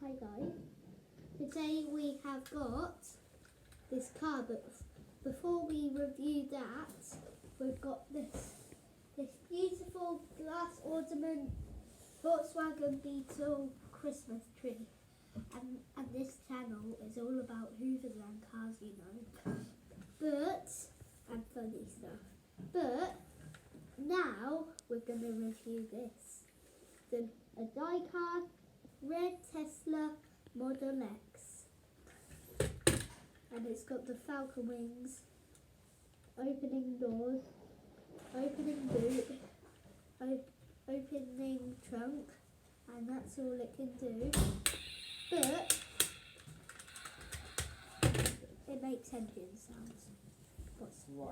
Hi guys. Today we have got this car, but before we review that, we've got this beautiful glass ornament Volkswagen Beetle Christmas tree. And this channel is all about hoovers and cars, you know. And funny stuff. But now we're going to review this. A die-cast red Tesla Model X. And it's got the falcon wings, opening doors, opening boot, opening trunk, and that's all it can do. But it makes engine sounds.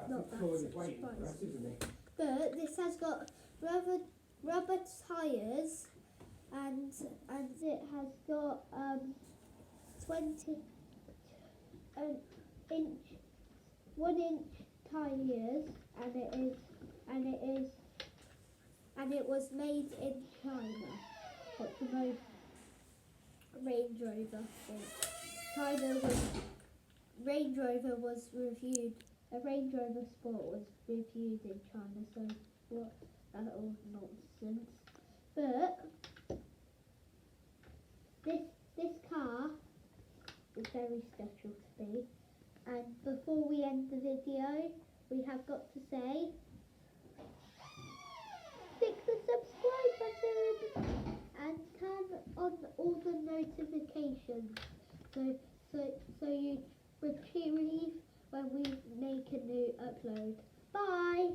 Not that surprising. But this has got rubber tyres, and it has got 1 inch tyres, and it was made in China. What's the most Range Rover thing? Range Rover was reviewed. A Range Rover Sport was reviewed in China, so what? That's all nonsense. But this car is very special to me. And before we end the video, we have got to say, click the subscribe button and turn on all the notifications so you retrieve when we make a new upload. Bye!